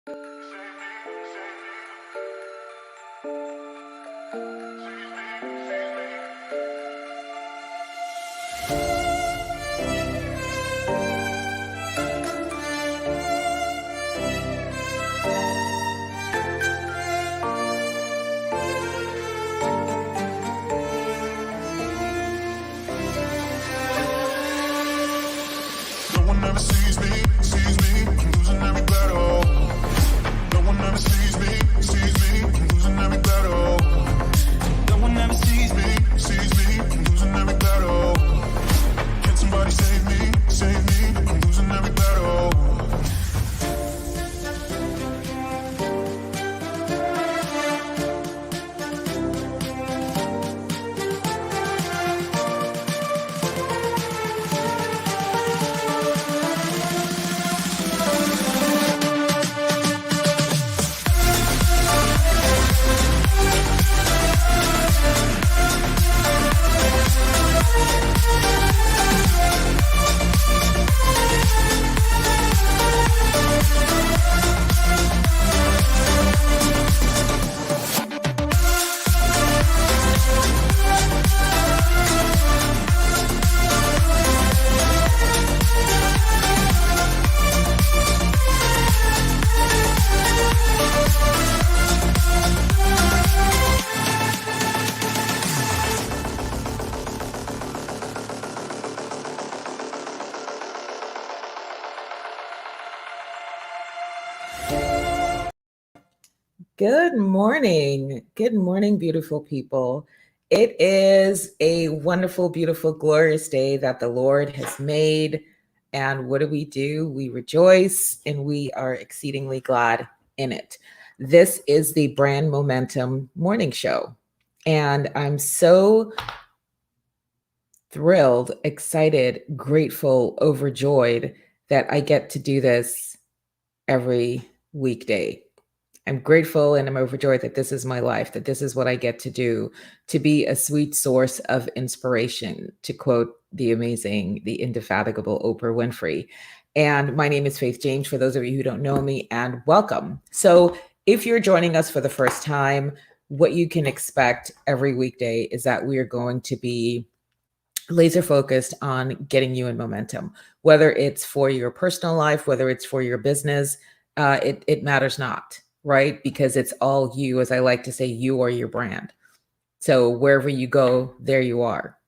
No one ever sees me, I'm losing every battle. No one ever sees me, I'm losing every battle. No one ever sees me, I'm losing every battle. Can somebody save me, I'm losing every battle. Good morning. Good morning, beautiful people. It is a wonderful, beautiful, glorious day that the Lord has made. And what do? We rejoice and we are exceedingly glad in it. This is the Brand Momentum Morning Show. And I'm so thrilled, excited, grateful, overjoyed that I get to do this every weekday. I'm grateful and I'm overjoyed that this is my life, that this is what I get to do, to be a sweet source of inspiration, to quote the amazing, the indefatigable Oprah Winfrey. And my name is Faith James, for those of you who don't know me, and welcome. So if you're joining us for the first time, what you can expect every weekday is that we are going to be laser focused on getting you in momentum, whether it's for your personal life, whether it's for your business, it matters not. Right? Because it's all you, as I like to say, you are your brand. So wherever you go, there you are.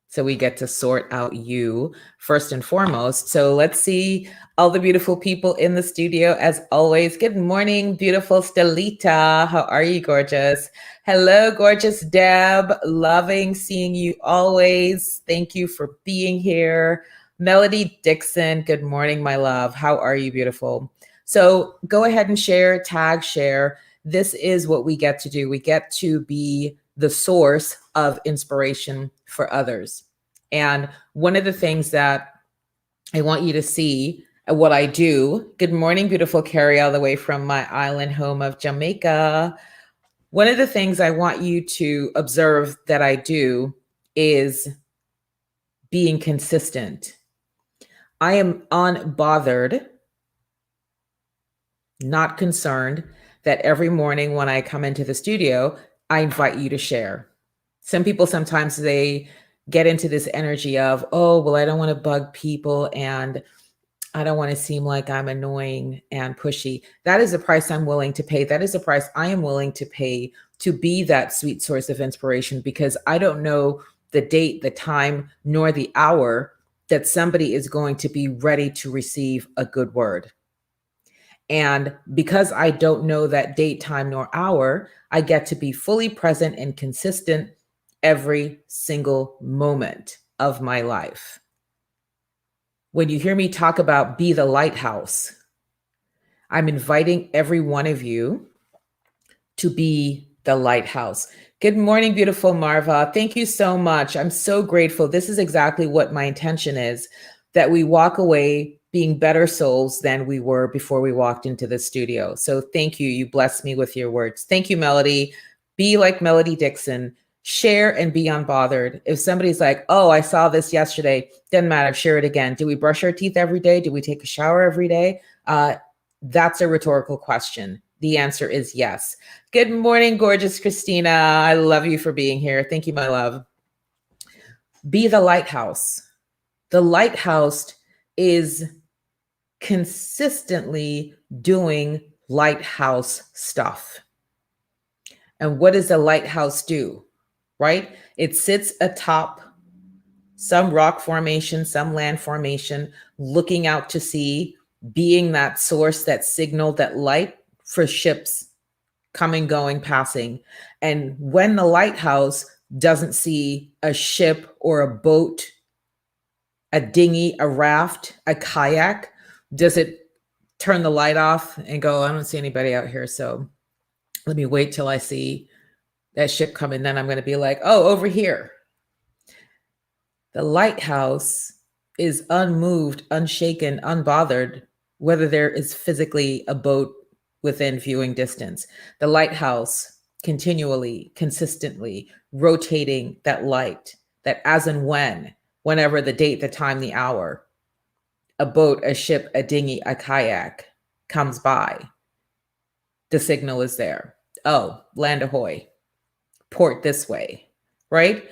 So we get to sort out you first and foremost. So let's see all the beautiful people in the studio as always. Good morning, beautiful Stelita. How are you, gorgeous? Hello, gorgeous Deb. Loving seeing you always. Thank you for being here. Melody Dixon. Good morning, my love. How are you, beautiful? So go ahead and share, tag, share. This is what we get to do. We get to be the source of inspiration for others. And one of the things that I want you to see what I do. Good morning, beautiful Kerry, all the way from my island home of Jamaica. One of the things I want you to observe that I do is being consistent. I am unbothered, not concerned, that every morning when I come into the studio, I invite you to share. Some people, sometimes they get into this energy of, oh, well, I don't want to bug people and I don't want to seem like I'm annoying and pushy. That is a price I'm willing to pay. That is a price I am willing to pay to be that sweet source of inspiration, because I don't know the date, the time, nor the hour that somebody is going to be ready to receive a good word. And because I don't know that date, time, nor hour, I get to be fully present and consistent every single moment of my life. When you hear me talk about be the lighthouse, I'm inviting every one of you to be the lighthouse. Good morning, beautiful Marva. Thank you so much. I'm so grateful. This is exactly what my intention is, that we walk away being better souls than we were before we walked into the studio. So thank you. You blessed me with your words. Thank you, Melody. Be like Melody Dixon. Share and be unbothered. If somebody's like, oh, I saw this yesterday, doesn't matter, share it again. Do we brush our teeth every day? Do we take a shower every day? That's a rhetorical question. The answer is yes. Good morning, gorgeous Christina. I love you for being here. Thank you, my love. Be the lighthouse. The lighthouse is consistently doing lighthouse stuff. And what does a lighthouse do? Right? It sits atop some rock formation, some land formation, looking out to sea, being that source, that signal, that light for ships coming, going, passing. And when the lighthouse doesn't see a ship or a boat, a dinghy, a raft, a kayak, does it turn the light off and go, I don't see anybody out here, so let me wait till I see that ship coming, then I'm going to be like, oh, over here. The lighthouse is unmoved, unshaken, unbothered, whether there is physically a boat within viewing distance. The lighthouse continually, consistently rotating that light, that as and when, whenever the date, the time, the hour, a boat, a ship, a dinghy, a kayak comes by, the signal is there. Oh, land ahoy, port this way, right?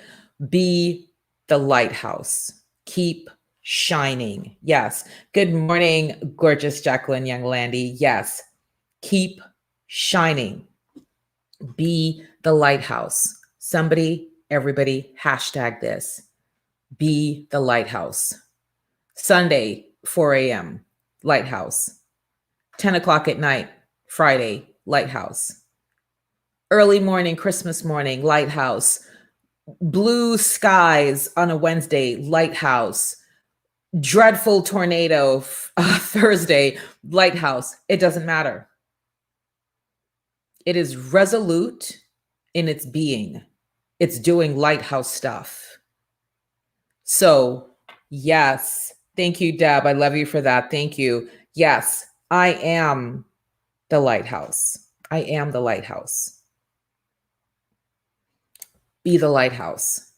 Be the lighthouse. Keep shining. Yes. Good morning, gorgeous Jacqueline Young Landy. Yes. Keep shining. Be the lighthouse. Somebody, everybody, hashtag this. Be the lighthouse. Sunday, 4 a.m., lighthouse. 10 o'clock at night, Friday, lighthouse. Early morning, Christmas morning, lighthouse. Blue skies on a Wednesday, lighthouse. Dreadful tornado Thursday, lighthouse. It doesn't matter. It is resolute in its being. It's doing lighthouse stuff. So, yes. Thank you, Deb. I love you for that. Thank you. Yes, I am the lighthouse. I am the lighthouse. Be the lighthouse.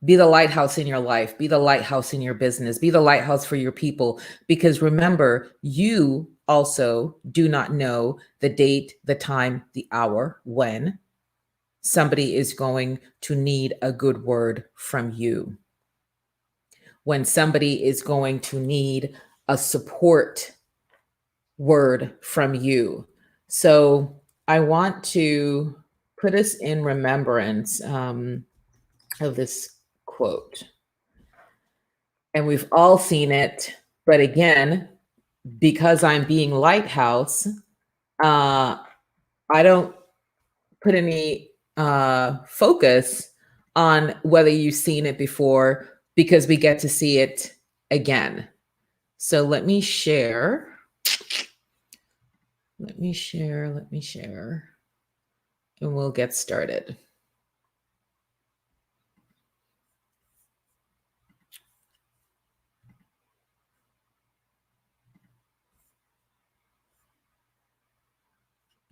Be the lighthouse in your life. Be the lighthouse in your business. Be the lighthouse for your people. Because remember, you also do not know the date, the time, the hour when somebody is going to need a good word from you. When somebody is going to need a support word from you. So I want to put us in remembrance of this quote. And we've all seen it. But again, because I'm being lighthouse, I don't put any focus on whether you've seen it before, because we get to see it again. So let me share. Let me share, and we'll get started.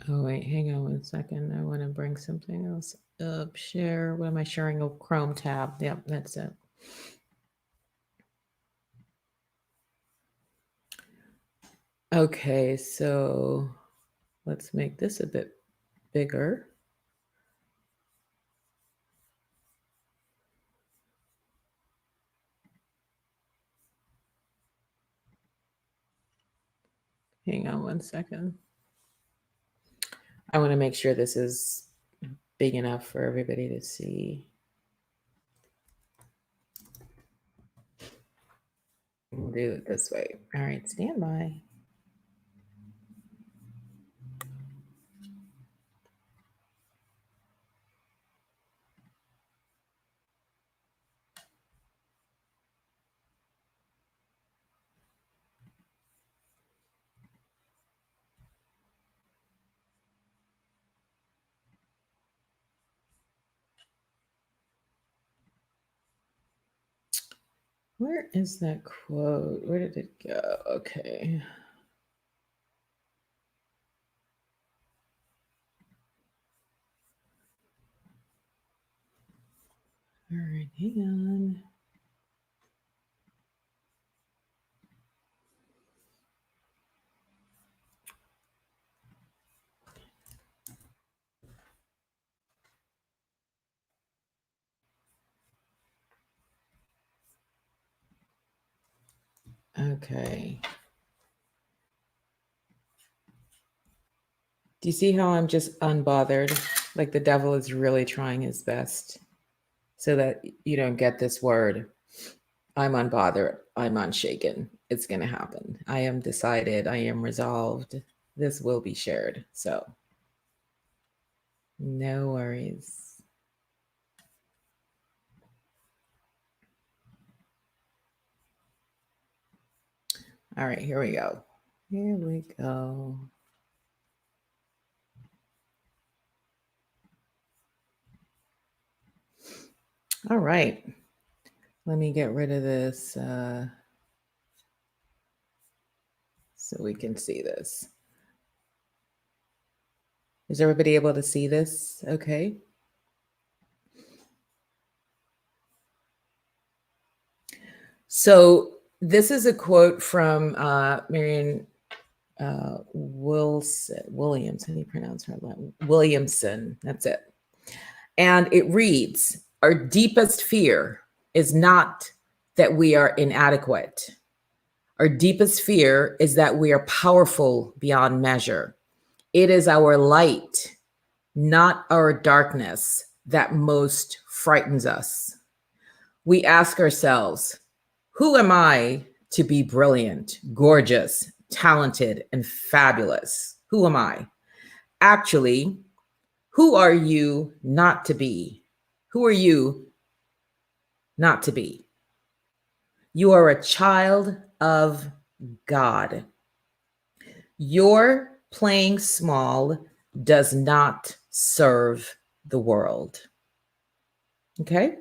Oh, wait, hang on 1 second. I want to bring something else up. Share. What am I sharing? A Chrome tab. Yep, that's it. Okay, so let's make this a bit bigger. Hang on 1 second. I want to make sure this is big enough for everybody to see. We'll do it this way. All right, stand by. Where is that quote? Where did it go? Okay. All right, hang on. Okay. Do you see how I'm just unbothered? Like the devil is really trying his best so that you don't get this word. I'm unbothered. I'm unshaken. It's going to happen. I am decided. I am resolved. This will be shared. So no worries. All right, here we go. Here we go. All right. Let me get rid of this so we can see this. Is everybody able to see this? Okay. So this is a quote from Marion Williams. How do you pronounce her name? Williamson. That's it. And it reads, our deepest fear is not that we are inadequate. Our deepest fear is that we are powerful beyond measure. It is our light, not our darkness, that most frightens us. We ask ourselves, who am I to be brilliant, gorgeous, talented, and fabulous? Who am I? Actually, who are you not to be? Who are you not to be? You are a child of God. Your playing small does not serve the world. Okay?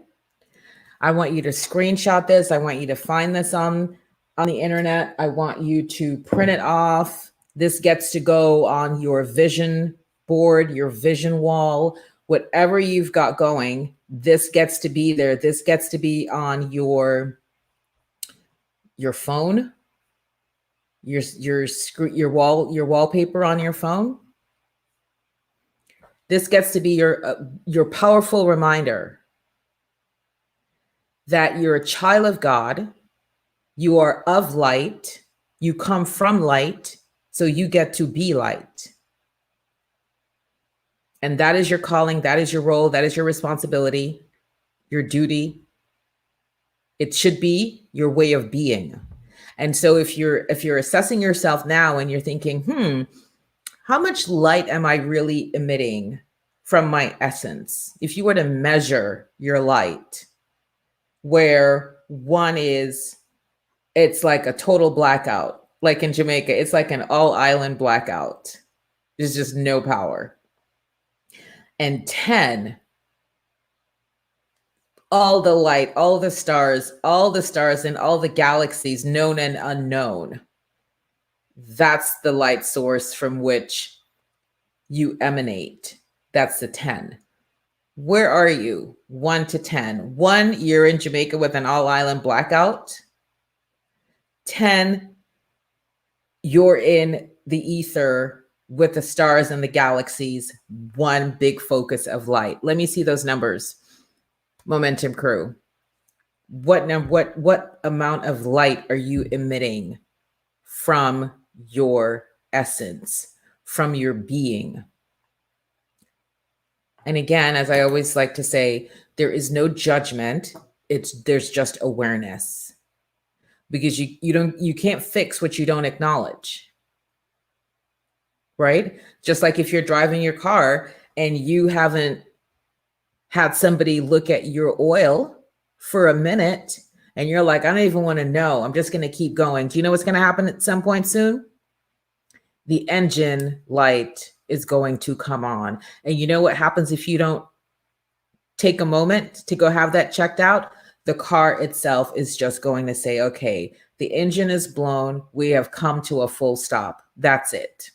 I want you to screenshot this. I want you to find this on the internet. I want you to print it off. This gets to go on your vision board, your vision wall, whatever you've got going. This gets to be there. This gets to be on your phone, your wallpaper on your phone. This gets to be your powerful reminder that you're a child of God, you are of light, you come from light, so you get to be light. And that is your calling, that is your role, that is your responsibility, your duty. It should be your way of being. And so if you're assessing yourself now and you're thinking, how much light am I really emitting from my essence? If you were to measure your light, where one is, it's like a total blackout. Like in Jamaica, it's like an all island blackout. There's just no power. And 10, all the light, all the stars and all the galaxies, known and unknown. That's the light source from which you emanate. That's the 10. Where are you? 1 to 10. 1, you're in Jamaica with an all island blackout. 10, you're in the ether with the stars and the galaxies. One big focus of light. Let me see those numbers. Momentum crew. What amount of light are you emitting from your essence, from your being? And again, as I always like to say, there is no judgment. There's just awareness, because you can't fix what you don't acknowledge, right? Just like if you're driving your car and you haven't had somebody look at your oil for a minute and you're like, I don't even want to know. I'm just going to keep going. Do you know what's going to happen at some point soon? The engine light is going to come on. And you know what happens if you don't take a moment to go have that checked out? The car itself is just going to say, okay, the engine is blown. We have come to a full stop. That's it.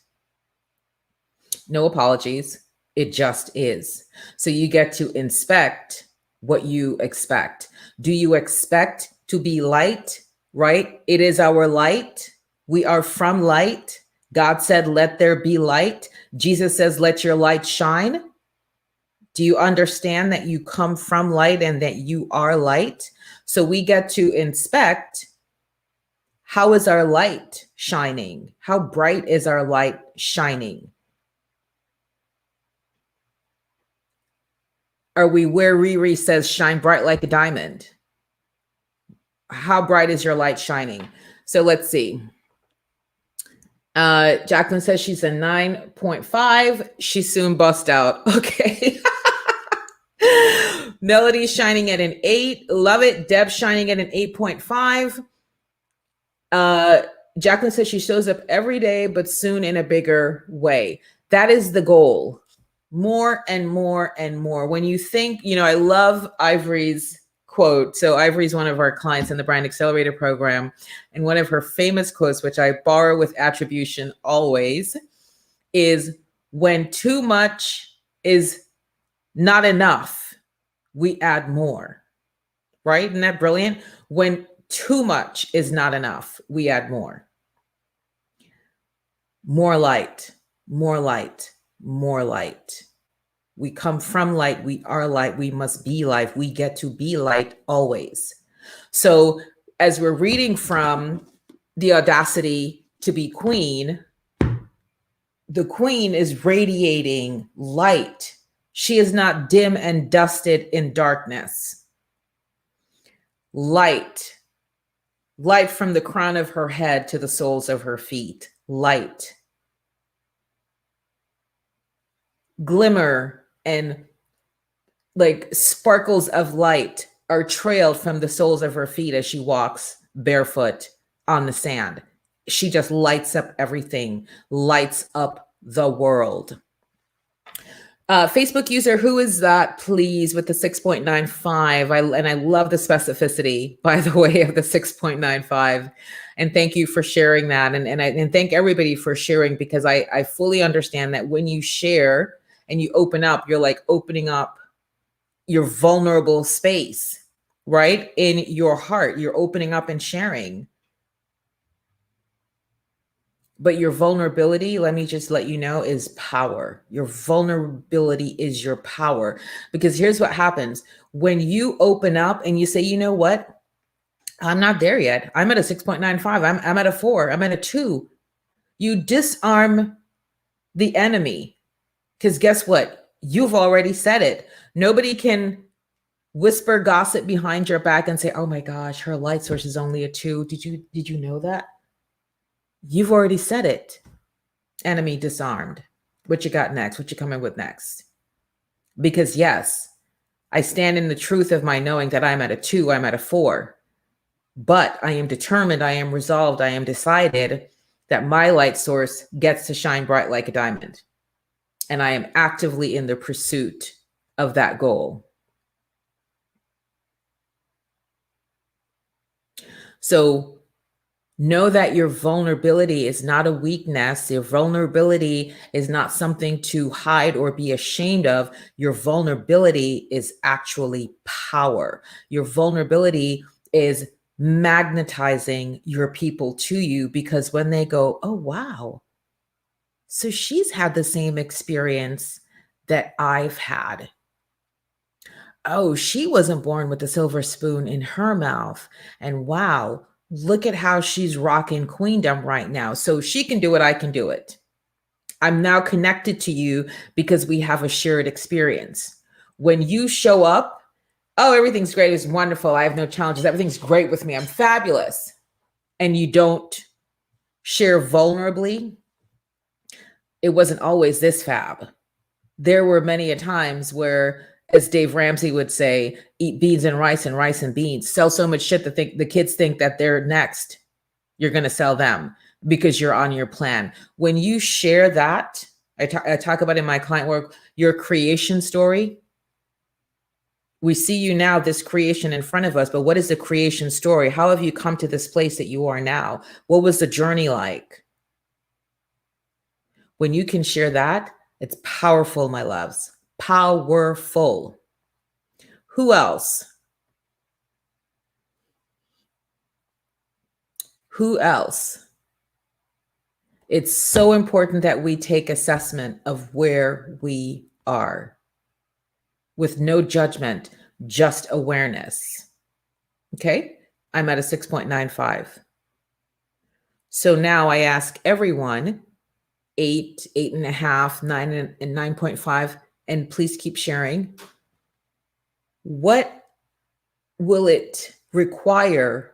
No apologies. It just is. So you get to inspect what you expect. Do you expect to be light, right? It is our light. We are from light. God said, let there be light. Jesus says, let your light shine. Do you understand that you come from light and that you are light? So we get to inspect How is our light shining? How bright is our light shining? Are we where Riri says, shine bright like a diamond? How bright is your light shining? So let's see. Jacqueline says she's a 9.5. She soon bust out. Okay. Melody shining at an 8. Love it. Deb shining at an 8.5. Jacqueline says she shows up every day, but soon in a bigger way. That is the goal. More and more and more. When you think, I love Ivory's quote. So Ivory's one of our clients in the Brand Accelerator program. And one of her famous quotes, which I borrow with attribution always, is when too much is not enough, we add more. Right? Isn't that brilliant? When too much is not enough, we add more. More light, more light, more light. We come from light. We are light. We must be light. We get to be light always. So as we're reading from the Audacity to be Queen, the Queen is radiating light. She is not dim and dusted in darkness. Light. Light from the crown of her head to the soles of her feet. Light. Glimmer and like sparkles of light are trailed from the soles of her feet as she walks barefoot on the sand. She just lights up everything, lights up the world. Facebook user, who is that, please, with the 6.95? And I love the specificity, by the way, of the 6.95. And thank you for sharing that. And thank everybody for sharing, because I fully understand that when you share and you open up, you're like opening up your vulnerable space, right? In your heart, you're opening up and sharing. But your vulnerability, let me just let you know, is power. Your vulnerability is your power. Because here's what happens. When you open up and you say, you know what? I'm not there yet. I'm at a 6.95. I'm at a 4. I'm at a 2. You disarm the enemy. Because guess what? You've already said it. Nobody can whisper gossip behind your back and say, oh my gosh, her light source is only a 2. Did you know that? You've already said it. Enemy disarmed. What you got next? What you coming with next? Because yes, I stand in the truth of my knowing that I'm at a 2, I'm at a 4. But I am determined, I am resolved, I am decided that my light source gets to shine bright like a diamond. And I am actively in the pursuit of that goal. So know that your vulnerability is not a weakness. Your vulnerability is not something to hide or be ashamed of. Your vulnerability is actually power. Your vulnerability is magnetizing your people to you, because when they go, oh, wow, so she's had the same experience that I've had. Oh, she wasn't born with a silver spoon in her mouth. And wow, look at how she's rocking queendom right now. So she can do it, I can do it. I'm now connected to you because we have a shared experience. When you show up, oh, everything's great, it's wonderful, I have no challenges, everything's great with me, I'm fabulous. And you don't share vulnerably, it wasn't always this fab. There were many a times where, as Dave Ramsey would say, eat beans and rice and beans. Sell so much shit that the kids think that they're next. You're going to sell them because you're on your plan. When you share that, I talk about in my client work, your creation story. We see you now, this creation in front of us, but what is the creation story? How have you come to this place that you are now? What was the journey like? When you can share that, it's powerful, my loves. Powerful. Who else? Who else? It's so important that we take assessment of where we are with no judgment, just awareness. Okay? I'm at a 6.95. So now I ask everyone, 8, 8.5, 9, and 9.5, and please keep sharing. What will it require?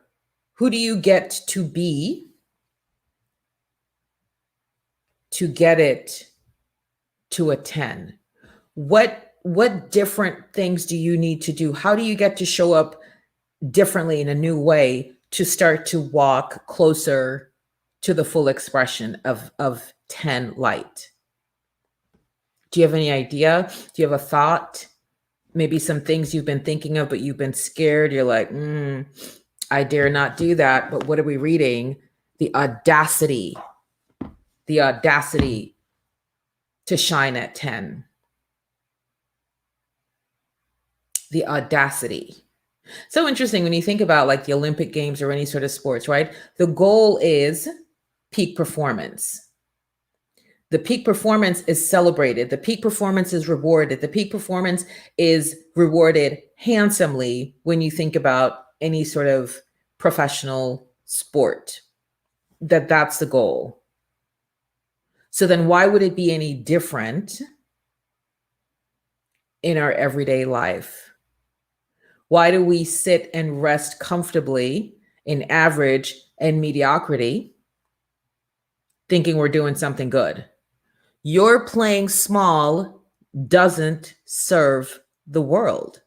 Who do you get to be to get it to a 10? What different things do you need to do? How do you get to show up differently in a new way to start to walk closer to the full expression of 10 light? Do you have any idea? Do you have a thought? Maybe some things you've been thinking of, but you've been scared. You're like, I dare not do that. But what are we reading? The audacity to shine at 10. The audacity. So interesting when you think about like the Olympic Games or any sort of sports, right? The goal is peak performance. The peak performance is celebrated. The peak performance is rewarded. The peak performance is rewarded handsomely when you think about any sort of professional sport. That's the goal. So then why would it be any different in our everyday life? Why do we sit and rest comfortably in average and mediocrity, thinking we're doing something good? Your playing small doesn't serve the world.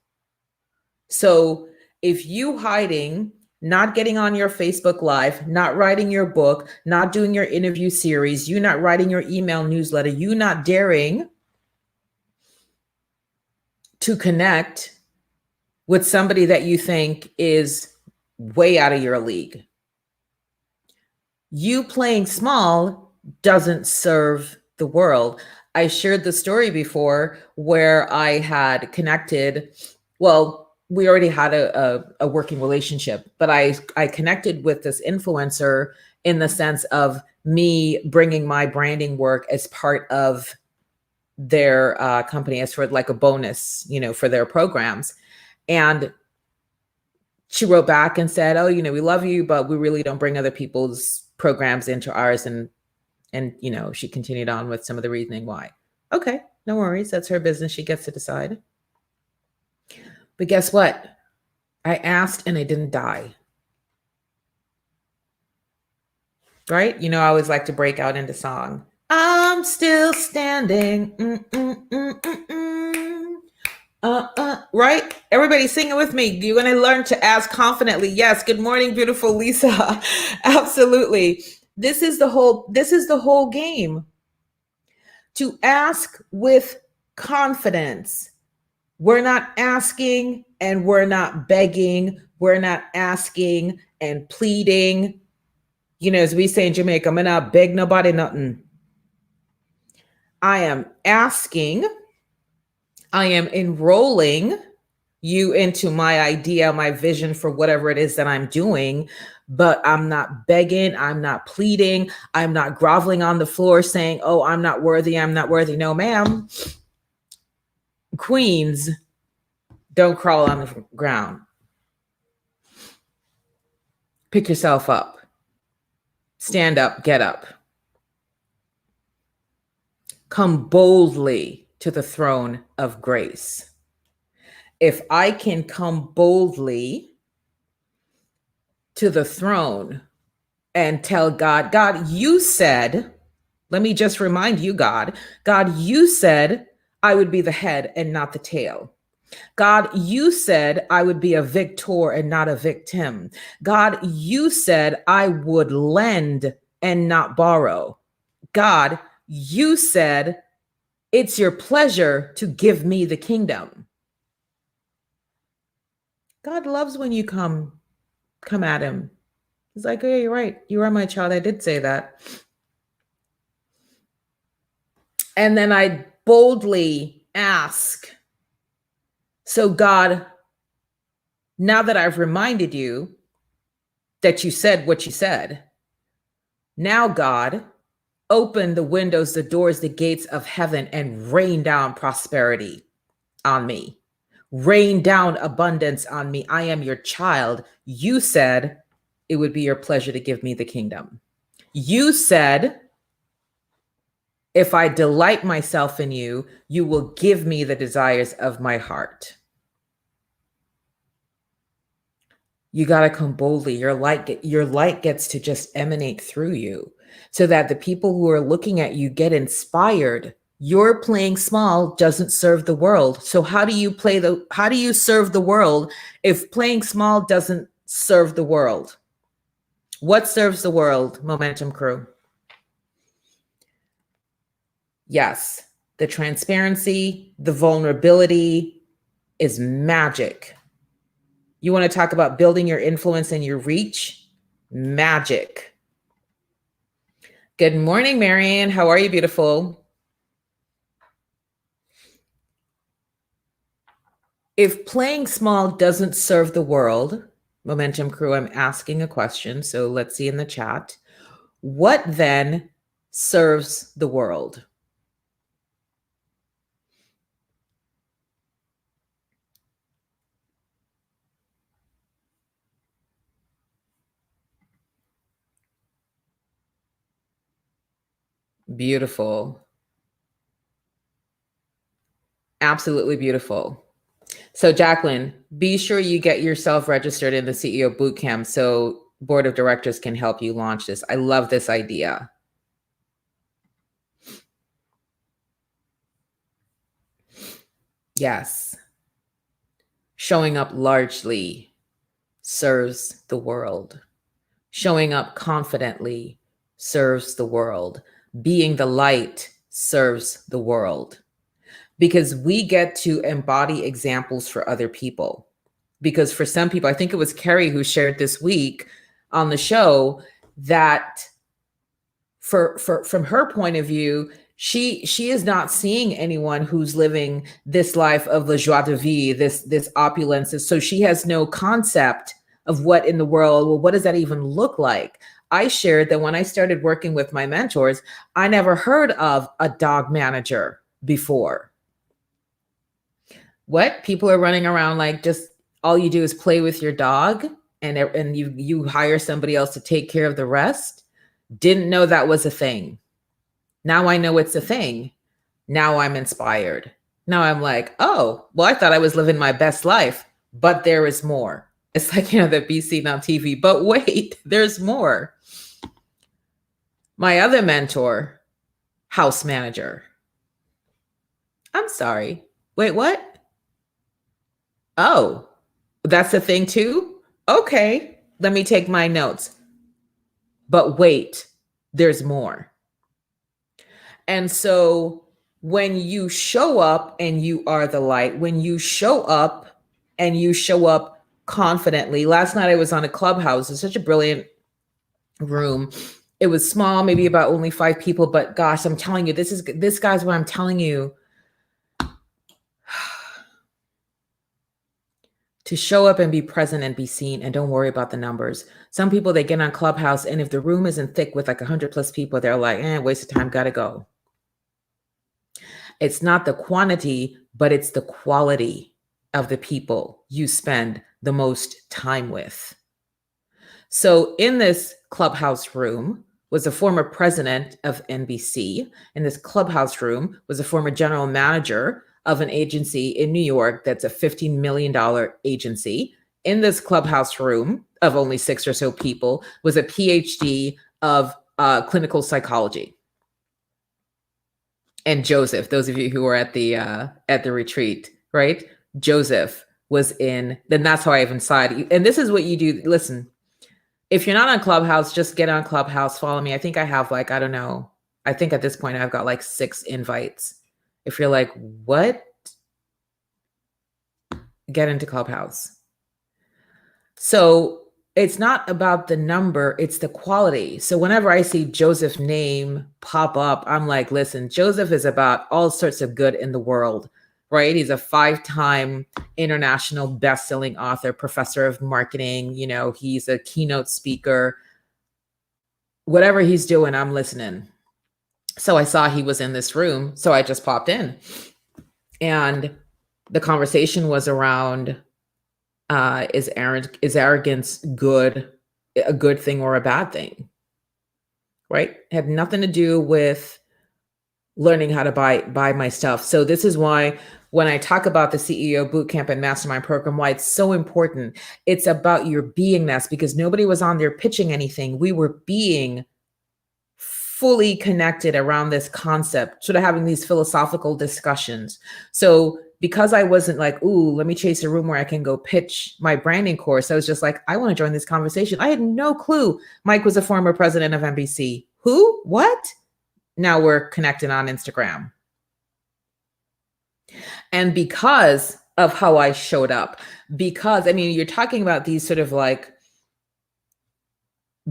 So if you hiding, not getting on your Facebook Live, not writing your book, not doing your interview series, you not writing your email newsletter, you not daring to connect with somebody that you think is way out of your league, you playing small doesn't serve the world. I shared the story before where I had connected. Well, we already had a working relationship, but I connected with this influencer in the sense of me bringing my branding work as part of their company as for like a bonus, for their programs. And she wrote back and said, oh, we love you, but we really don't bring other people's programs into ours. And she continued on with some of the reasoning why. Okay, no worries. That's her business. She gets to decide. But guess what? I asked and I didn't die. Right? I always like to break out into song. I'm still standing. Right? Everybody singing with me. You're going to learn to ask confidently. Yes. Good morning, beautiful Lisa. Absolutely. This is the whole game. To ask with confidence. We're not asking and we're not begging. We're not asking and pleading. As we say in Jamaica, I'm not beg nobody nothing. I am asking. I am enrolling you into my idea, my vision for whatever it is that I'm doing, but I'm not begging. I'm not pleading. I'm not groveling on the floor saying, oh, I'm not worthy. I'm not worthy. No, ma'am. Queens don't crawl on the ground. Pick yourself up. Stand up, get up. Come boldly to the throne of grace. If I can come boldly to the throne and tell God, God, you said, let me just remind you, God, you said I would be the head and not the tail. God, you said I would be a victor and not a victim. God, you said I would lend and not borrow. God, you said it's your pleasure to give me the kingdom. God loves when you come at him. He's like, oh, yeah, you're right. You are my child. I did say that. And then I boldly ask. So God, now that I've reminded you that you said what you said, now God, open the windows, the doors, the gates of heaven and rain down prosperity on me. Rain down abundance on me. I am your child. You said it would be your pleasure to give me the kingdom. You said, if I delight myself in you, you will give me the desires of my heart. You got to come boldly. Your light gets to just emanate through you so that the people who are looking at you get inspired. Your playing small doesn't serve the world. So how do you serve the world if playing small doesn't serve the world? What serves the world, Momentum Crew? Yes, the transparency, the vulnerability is magic. You want to talk about building your influence and your reach? Magic. Good morning, Marianne. How are you, beautiful? If playing small doesn't serve the world, Momentum Crew, I'm asking a question, so let's see in the chat. What then serves the world? Beautiful. Absolutely beautiful. So Jacqueline, be sure you get yourself registered in the CEO Bootcamp so board of directors can help you launch this. I love this idea. Yes. Showing up largely serves the world. Showing up confidently serves the world. Being the light serves the world. Because we get to embody examples for other people. Because for some people, I think it was Kerry who shared this week on the show that from her point of view, she is not seeing anyone who's living this life of la joie de vivre, this opulence. So she has no concept of what in the world, well, what does that even look like? I shared that when I started working with my mentors, I never heard of a dog manager before. What? People are running around like just all you do is play with your dog and you hire somebody else to take care of the rest? Didn't know that was a thing. Now I know it's a thing. Now I'm inspired. Now I'm like, oh, well, I thought I was living my best life, but there is more. It's like, the BC on TV, but wait, there's more. My other mentor, house manager. I'm sorry. Wait, what? Oh, that's a thing too? Okay, let me take my notes. But wait, there's more. And so when you show up and you are the light, when you show up and you show up confidently. Last night I was on a Clubhouse. It's such a brilliant room. It was small, maybe about only 5 people, but gosh, I'm telling you, this guy's what I'm telling you. To show up and be present and be seen and don't worry about the numbers. Some people, they get on Clubhouse and if the room isn't thick with like 100+ people, they're like, waste of time, gotta go. It's not the quantity, but it's the quality of the people you spend the most time with. So in this Clubhouse room was a former president of NBC. In this Clubhouse room was a former general manager of an agency in New York that's a $15 million agency. In this Clubhouse room of only 6 or so people was a PhD of clinical psychology. And Joseph, those of you who were at the retreat, right? Joseph was in, then that's how I have inside. And this is what you do. Listen, if you're not on Clubhouse, just get on Clubhouse, follow me. I think I have like, I don't know. I think at this point I've got like 6 invites. If you're like, what? Get into Clubhouse. So it's not about the number, it's the quality. So whenever I see Joseph's name pop up, I'm like, listen, Joseph is about all sorts of good in the world, right? He's a 5-time international best-selling author, professor of marketing. He's a keynote speaker. Whatever he's doing, I'm listening. So I saw he was in this room. So I just popped in. And the conversation was around, is arrogance a good thing or a bad thing? right? It had nothing to do with learning how to buy my stuff. So this is why when I talk about the CEO bootcamp and mastermind program, why it's so important. It's about your beingness, because nobody was on there pitching anything. We were being fully connected around this concept, sort of having these philosophical discussions. So because I wasn't like, ooh, let me chase a room where I can go pitch my branding course, I was just like, I want to join this conversation. I had no clue Mike was a former president of NBC. Who? What? Now we're connected on Instagram. And because of how I showed up, because I mean, you're talking about these sort of like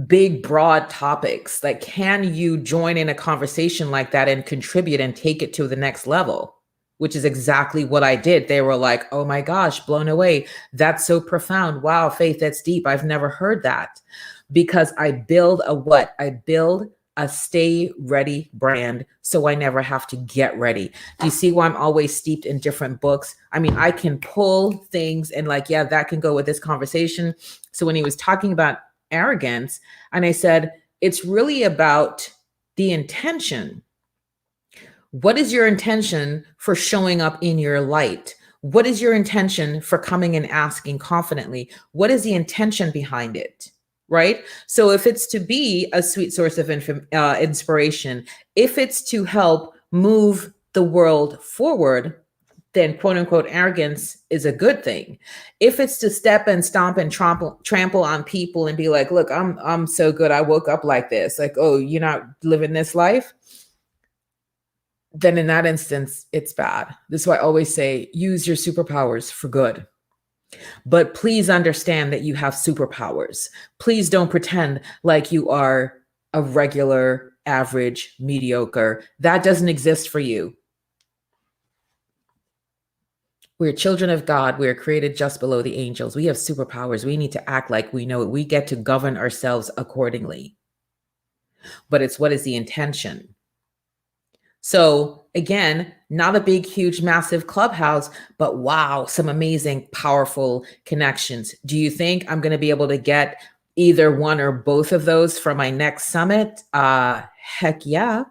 big, broad topics. Like, can you join in a conversation like that and contribute and take it to the next level? Which is exactly what I did. They were like, oh my gosh, blown away. That's so profound. Wow, Faith, that's deep. I've never heard that. Because I build a what? I build a stay ready brand, so I never have to get ready. Do you see why I'm always steeped in different books? I mean, I can pull things and like, yeah, that can go with this conversation. So when he was talking about arrogance, and I said, it's really about the intention. What is your intention for showing up in your light? What is your intention for coming and asking confidently? What is the intention behind it? Right? So if it's to be a sweet source of inspiration, if it's to help move the world forward, then quote unquote arrogance is a good thing. If it's to step and stomp and trample on people and be like, look, I'm so good, I woke up like this, like, oh, you're not living this life, then in that instance, it's bad. This is why I always say, use your superpowers for good. But please understand that you have superpowers. Please don't pretend like you are a regular, average, mediocre. That doesn't exist for you. We're children of God. We are created just below the angels. We have superpowers. We need to act like we know it. We get to govern ourselves accordingly. But it's what is the intention? So again, not a big, huge, massive clubhouse, but wow, some amazing, powerful connections. Do you think I'm going to be able to get either one or both of those for my next summit? Heck yeah,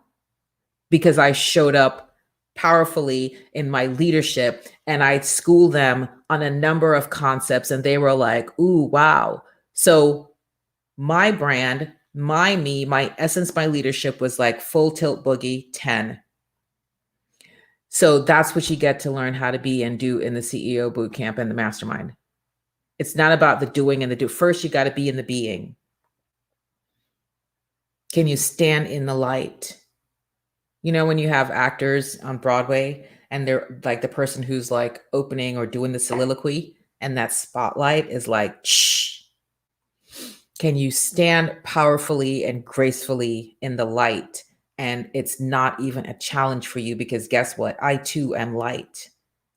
because I showed up powerfully in my leadership and I schooled them on a number of concepts and they were like, ooh, wow. So my brand, my me, my essence, my leadership was like full tilt boogie 10. So that's what you get to learn how to be and do in the CEO bootcamp and the mastermind. It's not about the doing and the do. First, you got to be in the being. Can you stand in the light? You know, when you have actors on Broadway and they're like the person who's like opening or doing the soliloquy and that spotlight is like, shh. Can you stand powerfully and gracefully in the light? And it's not even a challenge for you because guess what? I too am light.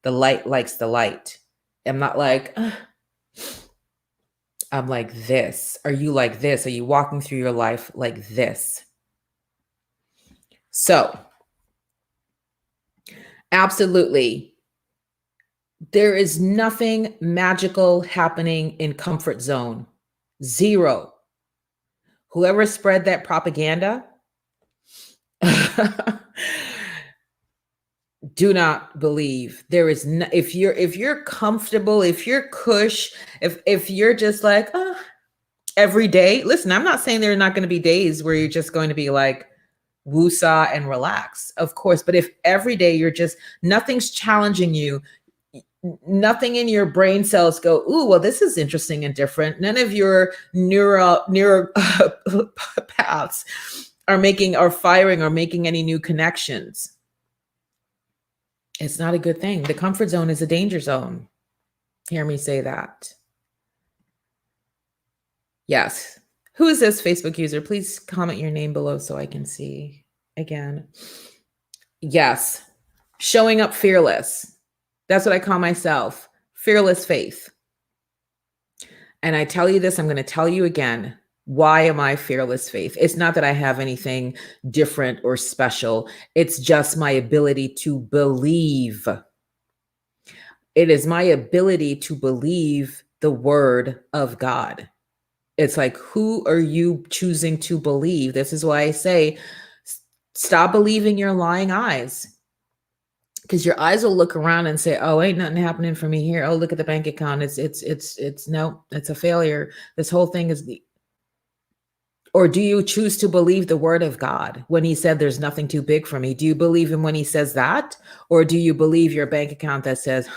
The light likes the light. I'm not like, ugh. I'm like this. Are you like this? Are you walking through your life like this? So, absolutely. There is nothing magical happening in comfort zone. Zero. Whoever spread that propaganda, do not believe. There is no, if you're comfortable, if you're cush, if you're just like every day, listen, I'm not saying there are not going to be days where you're just going to be like woosah and relax, of course, but if every day you're just, nothing's challenging you, nothing in your brain cells go, ooh, well, this is interesting and different. None of your neural paths are firing or making any new connections. It's not a good thing. The comfort zone is a danger zone. Hear me say that. Yes. Who is this Facebook user? Please comment your name below so I can see again. Yes. Showing up fearless. That's what I call myself. Fearless faith. And I tell you this, I'm going to tell you again. Why am I fearless faith? It's not that I have anything different or special. It's just my ability to believe. It is my ability to believe the word of God. It's like, who are you choosing to believe? This is why I say, stop believing your lying eyes. Because your eyes will look around and say, oh, ain't nothing happening for me here. Oh, look at the bank account. It's no, it's a failure. This whole thing is the, or do you choose to believe the word of God when he said there's nothing too big for me? Do you believe him when he says that? Or do you believe your bank account that says,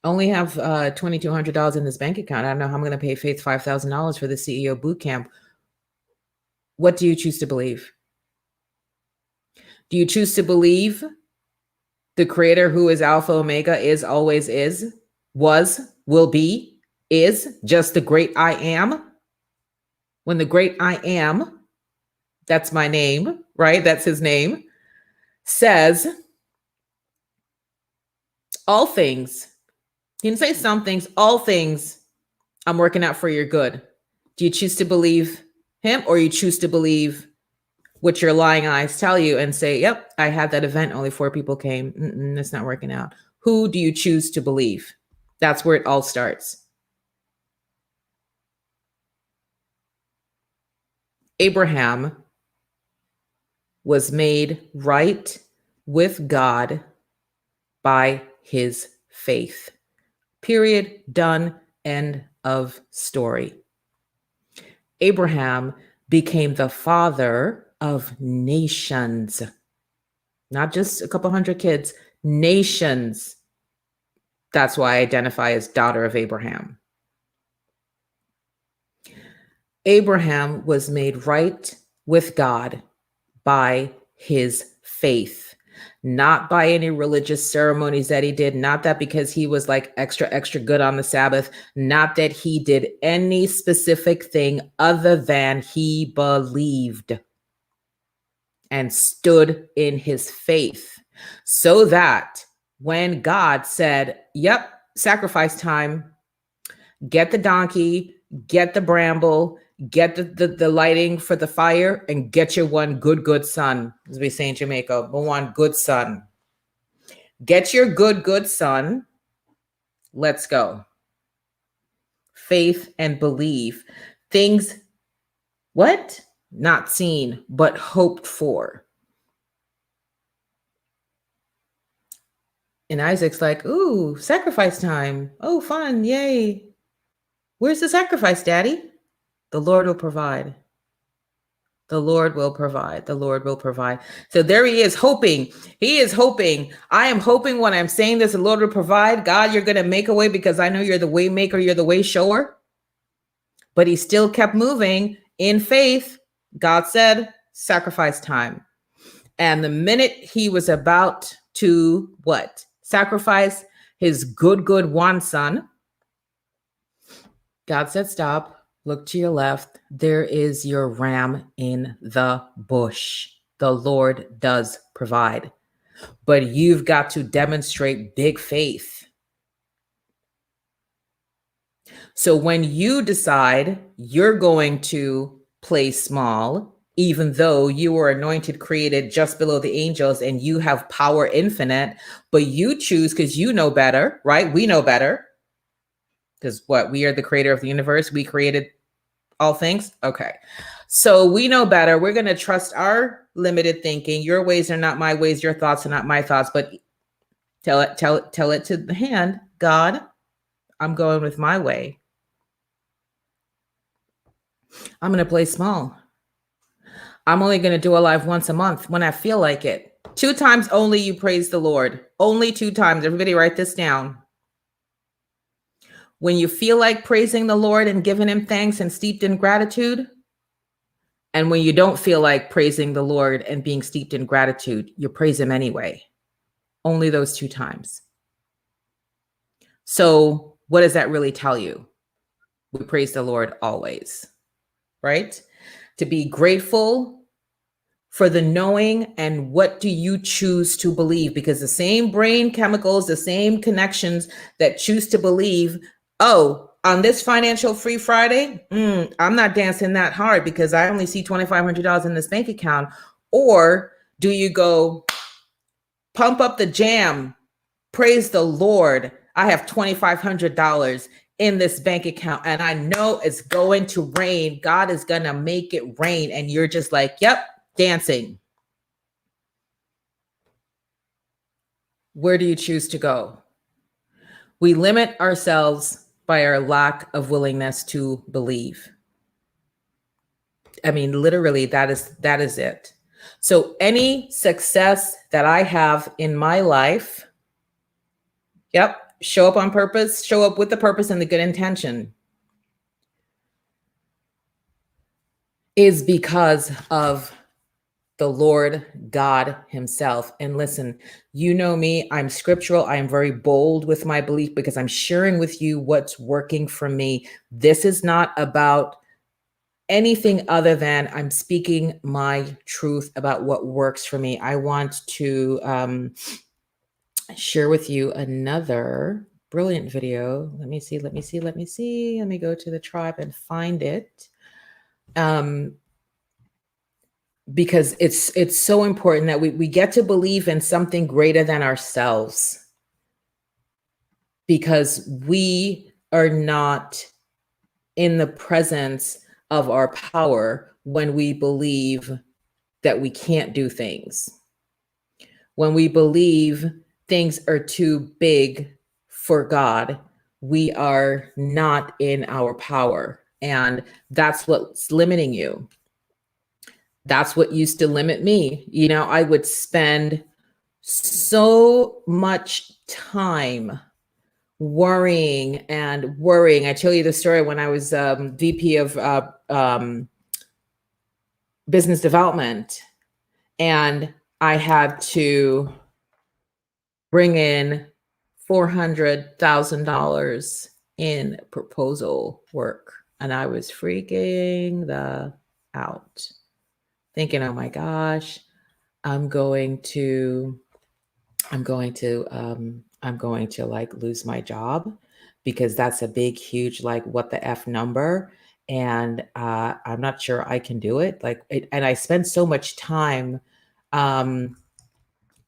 only have $2,200 in this bank account. I don't know how I'm going to pay Faith $5,000 for the CEO boot camp. What do you choose to believe? Do you choose to believe the creator who is Alpha, Omega, is, always is, was, will be, is just the great I am? When the great I am, that's my name, right? That's his name, says all things. He didn't say some things, all things I'm working out for your good. Do you choose to believe him, or you choose to believe what your lying eyes tell you and say, yep, I had that event, only 4 people came. It's not working out. Who do you choose to believe? That's where it all starts. Abraham was made right with God by his faith. Period. Done. End of story. Abraham became the father of nations, not just a couple hundred kids, nations. That's why I identify as daughter of Abraham. Abraham was made right with God by his faith, not by any religious ceremonies that he did, not that because he was like extra good on the Sabbath, not that he did any specific thing other than he believed and stood in his faith, so that when God said, yep, sacrifice time, get the donkey, get the bramble, get the lighting for the fire, and get your one good son, as we say in Jamaica, one good son. Get your good son. Let's go. Faith and belief. Things, what? Not seen, but hoped for. And Isaac's like, ooh, sacrifice time. Oh, fun. Yay. Where's the sacrifice, Daddy? The Lord will provide. The Lord will provide. The Lord will provide. So there he is hoping. He is hoping. I am hoping when I'm saying this, the Lord will provide. God, you're going to make a way because I know you're the way maker. You're the way shower. But he still kept moving in faith. God said, sacrifice time. And the minute he was about to what? Sacrifice his good one son. God said, stop, look to your left. There is your ram in the bush. The Lord does provide, but you've got to demonstrate big faith. So when you decide you're going to play small, even though you were anointed, created just below the angels, and you have power infinite, but you choose because you know better, right? We know better. Because what? We are the creator of the universe. We created all things. Okay. So we know better. We're going to trust our limited thinking. Your ways are not my ways. Your thoughts are not my thoughts. But tell it to the hand, God, I'm going with my way. I'm going to play small. I'm only going to do a live once a month when I feel like it. 2 times only you praise the Lord. Only 2 times. Everybody write this down. When you feel like praising the Lord and giving him thanks and steeped in gratitude, and when you don't feel like praising the Lord and being steeped in gratitude, you praise him anyway. Only those 2 times. So what does that really tell you? We praise the Lord always, right? To be grateful for the knowing, and what do you choose to believe? Because the same brain chemicals, the same connections that choose to believe, oh, on this financial free Friday, I'm not dancing that hard because I only see $2,500 in this bank account. Or do you go, pump up the jam, praise the Lord, I have $2,500 in this bank account and I know it's going to rain. God is going to make it rain. And you're just like, yep, dancing. Where do you choose to go? We limit ourselves by our lack of willingness to believe. I mean, literally, that is it. So any success that I have in my life, yep, show up on purpose, show up with the purpose and the good intention, is because of the Lord God himself. And listen, you know me, I'm scriptural. I am very bold with my belief because I'm sharing with you what's working for me. This is not about anything other than I'm speaking my truth about what works for me. I want to share with you another brilliant video. Let me see. Let me go to the tribe and find it. Because it's so important that we get to believe in something greater than ourselves, because we are not in the presence of our power when we believe that we can't do things, when we believe things are too big for God. We are not in our power, and that's what's limiting you. That's what used to limit me. You know, I would spend so much time worrying. I tell you the story when I was VP of business development, and I had to bring in $400,000 in proposal work. And I was freaking the out, thinking, oh my gosh, I'm going to like lose my job, because that's a big, huge, like, what the F number. And I'm not sure I can do it. And I spend so much time in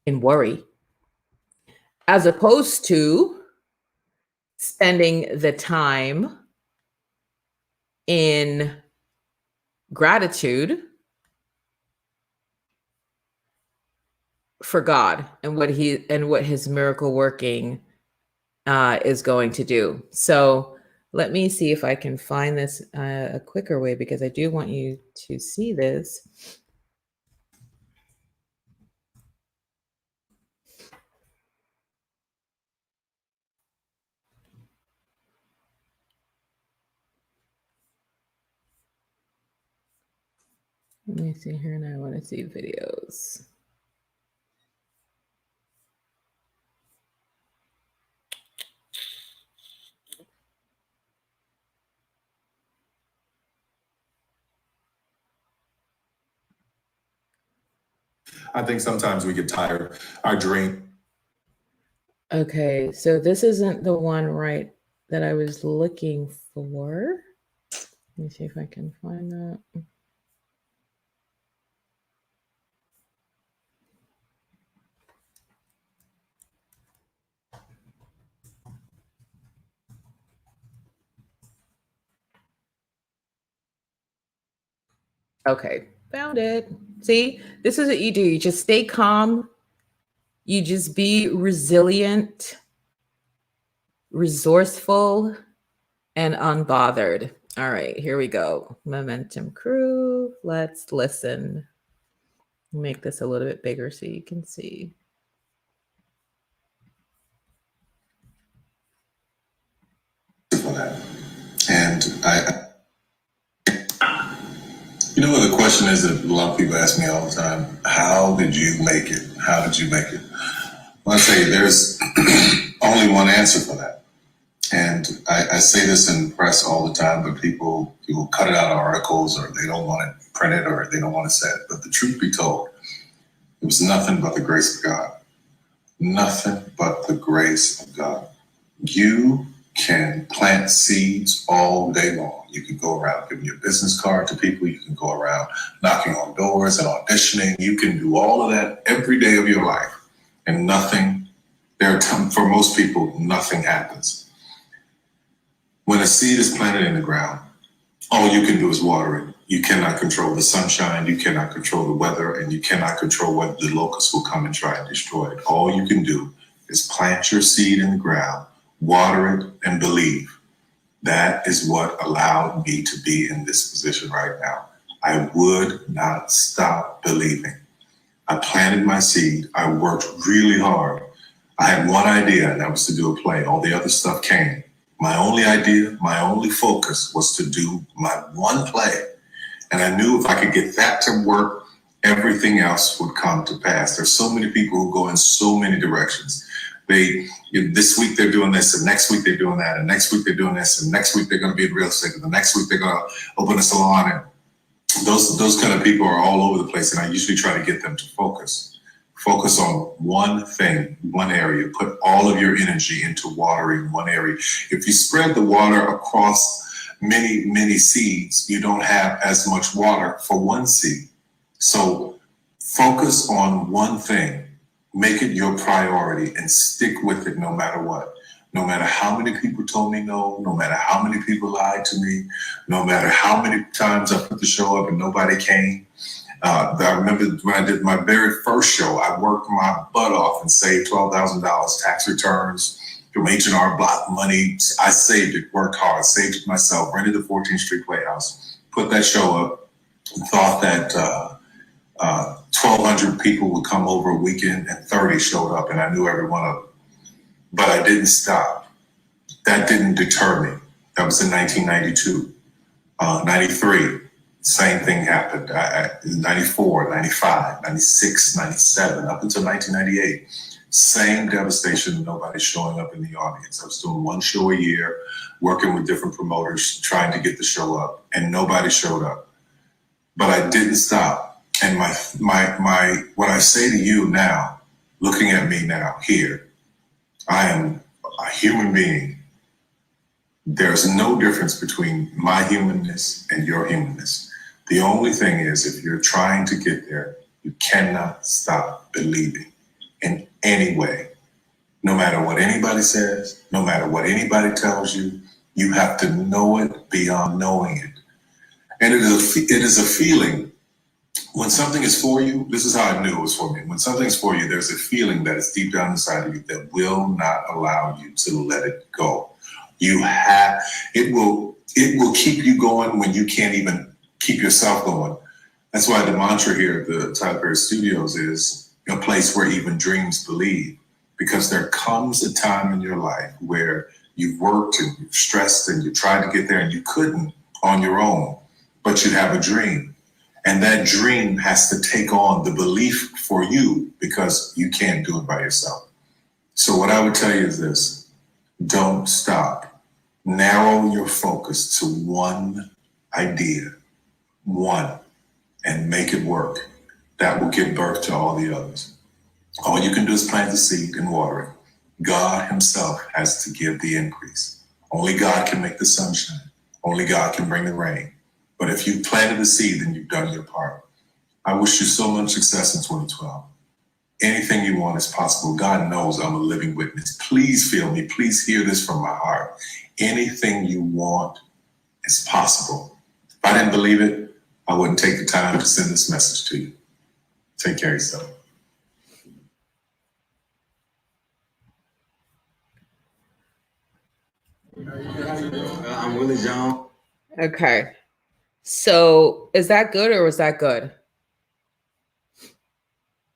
worry, as opposed to spending the time in gratitude for God and what his miracle working is going to do. So let me see if I can find this a quicker way, because I do want you to see this. Let me see here, and I want to see videos. I think sometimes we get tired. Our dream. Okay, so this isn't the one right that I was looking for. Let me see if I can find that. Okay, found it. See, this is what you do. You just stay calm. You just be resilient, resourceful, and unbothered. All right, here we go. Momentum crew. Let's listen. Make this a little bit bigger so you can see. And you know what the question is that a lot of people ask me all the time? How did you make it? How did you make it? Well, I say there's only one answer for that. And I say this in press all the time, but people cut it out of articles, or they don't want it printed, or they don't want it said. But the truth be told, it was nothing but the grace of God. Nothing but the grace of God. You can plant seeds all day long. You can go around giving your business card to people. You can go around knocking on doors and auditioning. You can do all of that every day of your life, and nothing, for most people, nothing happens. When a seed is planted in the ground, all you can do is water it. You cannot control the sunshine, you cannot control the weather, and you cannot control whether the locusts will come and try and destroy it. All you can do is plant your seed in the ground, water it, and believe. That is what allowed me to be in this position right now. I would not stop believing. I planted my seed. I worked really hard. I had one idea, and that was to do a play. All the other stuff came. My only idea, my only focus was to do my one play. And I knew if I could get that to work, everything else would come to pass. There's so many people who go in so many directions. This week they're doing this, and next week they're doing that, and next week they're doing this, and next week they're going to be in real estate, and the next week they're going to open a salon. And those kind of people are all over the place, and I usually try to get them to focus. Focus on one thing, one area. Put all of your energy into watering one area. If you spread the water across many, many seeds, you don't have as much water for one seed. So focus on one thing. Make it your priority and stick with it no matter what. No matter how many people told me no, no matter how many people lied to me, no matter how many times I put the show up and nobody came. I remember when I did my very first show, I worked my butt off and saved $12,000 tax returns from H&R Block money. I saved it, worked hard, saved it myself, rented the 14th Street Playhouse, put that show up, and thought that 1,200 people would come over a weekend, and 30 showed up, and I knew every one of them. But I didn't stop. That didn't deter me. That was in 1992. 93, same thing happened. 94, 95, 96, 97, up until 1998. Same devastation, nobody showing up in the audience. I was doing one show a year, working with different promoters, trying to get the show up, and nobody showed up. But I didn't stop. And my what I say to you now, looking at me now here, I am a human being. There's no difference between my humanness and your humanness. The only thing is, if you're trying to get there, you cannot stop believing in any way. No matter what anybody says, no matter what anybody tells you, you have to know it beyond knowing it. And it is a feeling. When something is for you, this is how I knew it was for me. When something's for you, there's a feeling that is deep down inside of you that will not allow you to let it go. It will keep you going when you can't even keep yourself going. That's why the mantra here at the Tyler Perry Studios is a place where even dreams believe. Because there comes a time in your life where you've worked and you've stressed and you tried to get there and you couldn't on your own, but you have a dream. And that dream has to take on the belief for you because you can't do it by yourself. So what I would tell you is this: don't stop. Narrow your focus to one idea, one, and make it work. That will give birth to all the others. All you can do is plant the seed and water it. God himself has to give the increase. Only God can make the sunshine. Only God can bring the rain. But if you planted the seed, then you've done your part. I wish you so much success in 2012. Anything you want is possible. God knows I'm a living witness. Please feel me. Please hear this from my heart. Anything you want is possible. If I didn't believe it, I wouldn't take the time to send this message to you. Take care of yourself. I'm Willie John. Okay. So is that good or was that good?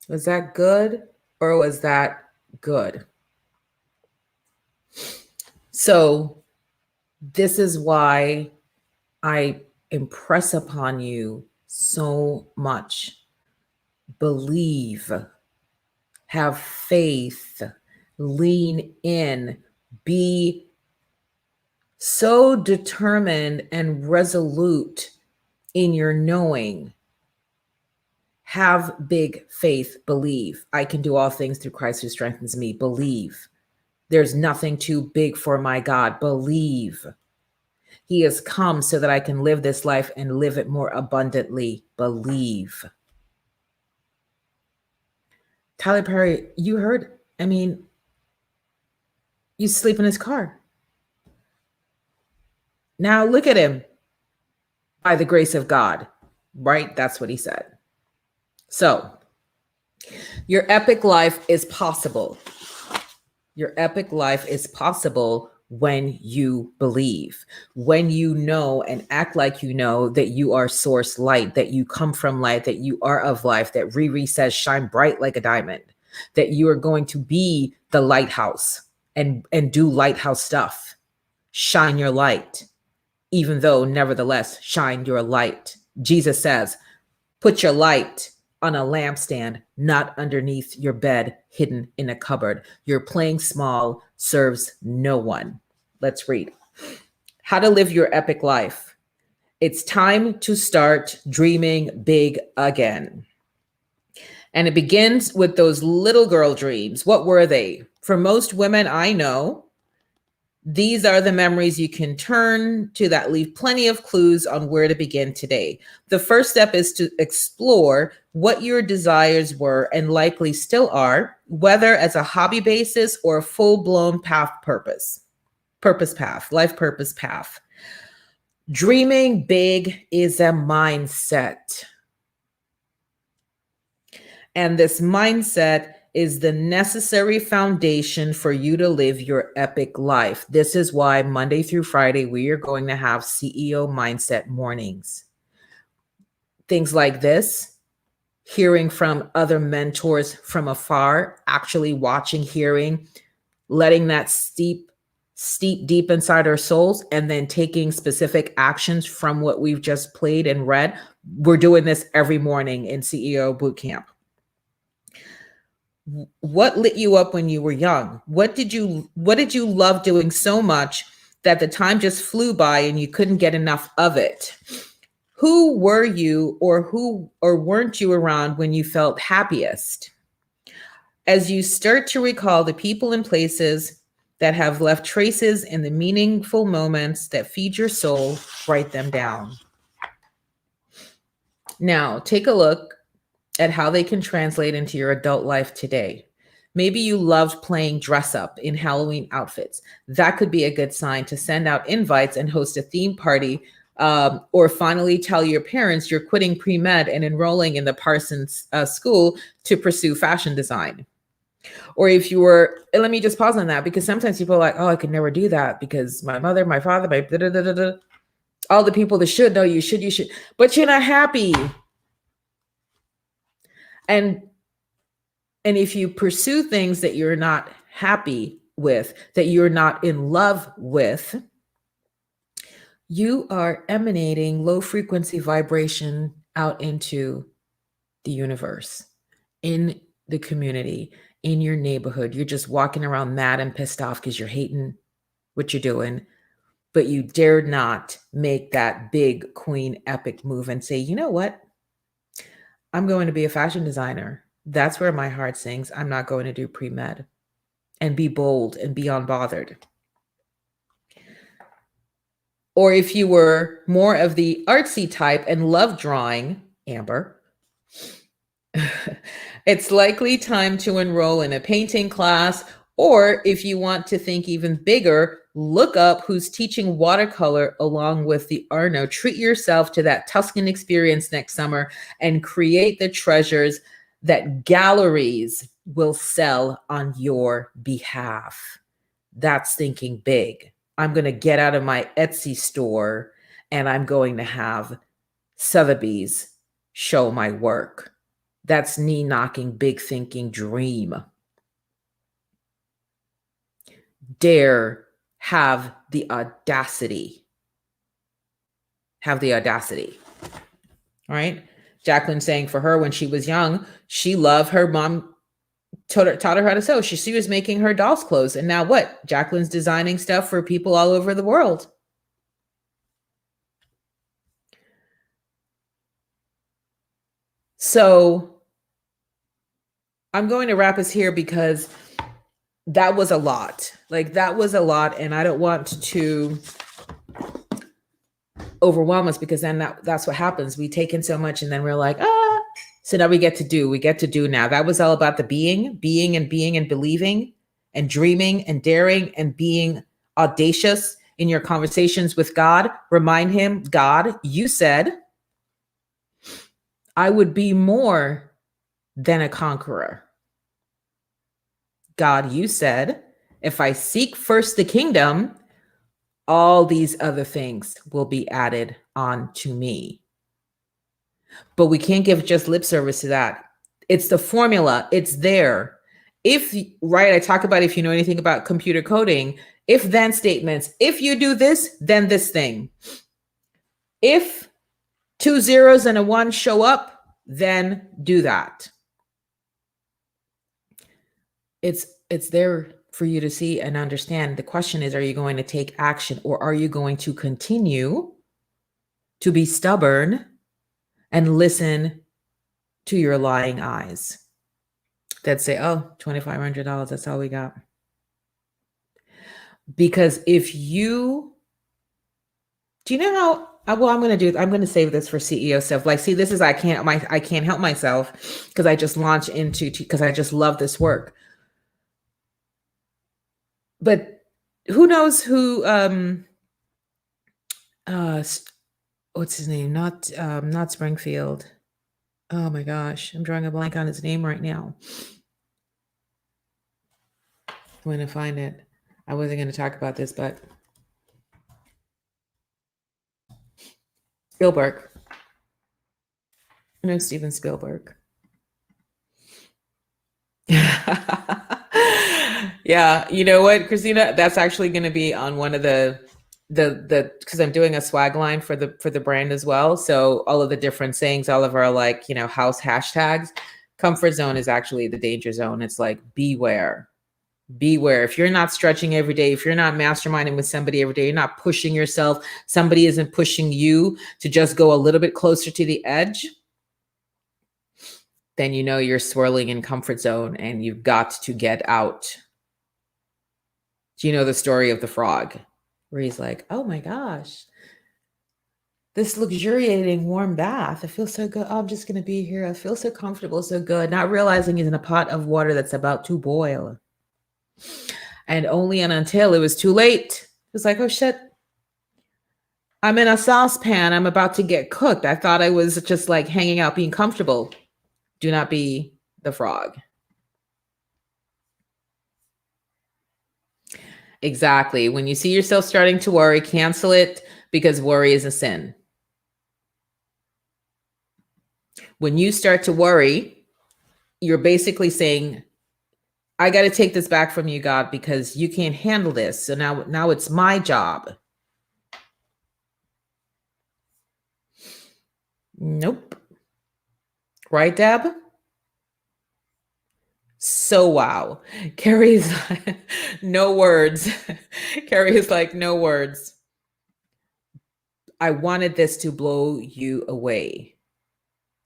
Was that good or was that good? So this is why I impress upon you so much. Believe, have faith, lean in, be so determined and resolute in your knowing. Have big faith, believe. I can do all things through Christ who strengthens me. Believe. There's nothing too big for my God. Believe. He has come so that I can live this life and live it more abundantly. Believe. Tyler Perry, you heard, you sleep in his car. Now look at him. By the grace of God, right? That's what he said. So your epic life is possible. Your epic life is possible when you believe, when you know and act like you know that you are source light, that you come from light, that you are of life, that Riri says shine bright like a diamond, that you are going to be the lighthouse and do lighthouse stuff. Shine your light, even though nevertheless shine your light. Jesus says, put your light on a lampstand, not underneath your bed, hidden in a cupboard. Your playing small serves no one. Let's read. How to live your epic life. It's time to start dreaming big again. And it begins with those little girl dreams. What were they? For most women I know, these are the memories you can turn to that leave plenty of clues on where to begin today. The first step is to explore what your desires were and likely still are, whether as a hobby basis or a full-blown life purpose path. Dreaming big is a mindset. And this mindset is the necessary foundation for you to live your epic life. This is why Monday through Friday, we are going to have CEO Mindset mornings. Things like this, hearing from other mentors from afar, actually watching, hearing, letting that steep deep inside our souls, and then taking specific actions from what we've just played and read. We're doing this every morning in CEO Bootcamp. What lit you up when you were young? What did you love doing so much that the time just flew by and you couldn't get enough of it? Who were you or weren't you around when you felt happiest? As you start to recall the people and places that have left traces in the meaningful moments that feed your soul, write them down. Now, take a look at how they can translate into your adult life today. Maybe you loved playing dress up in Halloween outfits. That could be a good sign to send out invites and host a theme party, or finally tell your parents you're quitting pre-med and enrolling in the Parsons school to pursue fashion design. Or if you were, and let me just pause on that, because sometimes people are like, oh, I could never do that because my mother, my father, my da-da-da-da-da. All the people that should know you should, but you're not happy. And if you pursue things that you're not happy with, that you're not in love with, you are emanating low frequency vibration out into the universe, in the community, in your neighborhood. You're just walking around mad and pissed off because you're hating what you're doing, but you dared not make that big queen epic move and say, you know what? I'm going to be a fashion designer. That's where my heart sings. I'm not going to do pre-med. And be bold and be unbothered. Or if you were more of the artsy type and love drawing, Amber, it's likely time to enroll in a painting class. Or if you want to think even bigger, look up who's teaching watercolor along with the Arno. Treat yourself to that Tuscan experience next summer and create the treasures that galleries will sell on your behalf. That's thinking big. I'm going to get out of my Etsy store and I'm going to have Sotheby's show my work. That's knee knocking, big thinking dream. Dare have the audacity. Have the audacity. All right. Jacqueline saying for her, when she was young, she loved her mom, taught her how to sew. She was making her doll's clothes. And now what? Jacqueline's designing stuff for people all over the world. So I'm going to wrap us here because that was a lot. Like that was a lot. And I don't want to overwhelm us, because then that's what happens. We take in so much and then we're like, so now we get to do now. That was all about the being and believing and dreaming and daring and being audacious in your conversations with God, remind him, God, you said I would be more than a conqueror. God, you said if I seek first the kingdom, all these other things will be added on to me. But we can't give just lip service to that. It's the formula. It's there. If, right, I talk about if you know anything about computer coding, if then statements, if you do this, then this thing. If 2 zeros and a 1 show up, then do that. It's there for you to see and understand. The question is, are you going to take action, or are you going to continue to be stubborn and listen to your lying eyes that say, oh, $2,500, that's all we got? Because if you, do you know how, well, I'm going to save this for CEO stuff. Like, see, this is, I can't help myself because I just launched into, because I just love this work. But who knows who, what's his name? Not Springfield. Oh my gosh, I'm drawing a blank on his name right now. I'm going to find it. I wasn't going to talk about this, but Spielberg. No, Steven Spielberg. Yeah, you know what, Christina? That's actually going to be on one of the because I'm doing a swag line for the brand as well. So all of the different sayings, all of our like, you know, house hashtags. Comfort zone is actually the danger zone. It's like beware. Beware. If you're not stretching every day, if you're not masterminding with somebody every day, you're not pushing yourself, somebody isn't pushing you to just go a little bit closer to the edge, then you know you're swirling in comfort zone and you've got to get out. Do you know the story of the frog? Where he's like, oh my gosh, this luxuriating warm bath. I feel so good. Oh, I'm just going to be here. I feel so comfortable, so good. Not realizing he's in a pot of water that's about to boil. And only and until it was too late. It was like, oh shit, I'm in a saucepan. I'm about to get cooked. I thought I was just like hanging out, being comfortable. Do not be the frog. Exactly. When you see yourself starting to worry, cancel it, because worry is a sin. When you start to worry, you're basically saying, I got to take this back from you, God, because you can't handle this. So now it's my job. Nope. Right, Deb? So wow. Kerry's no words. Kerry is like, no words. I wanted this to blow you away.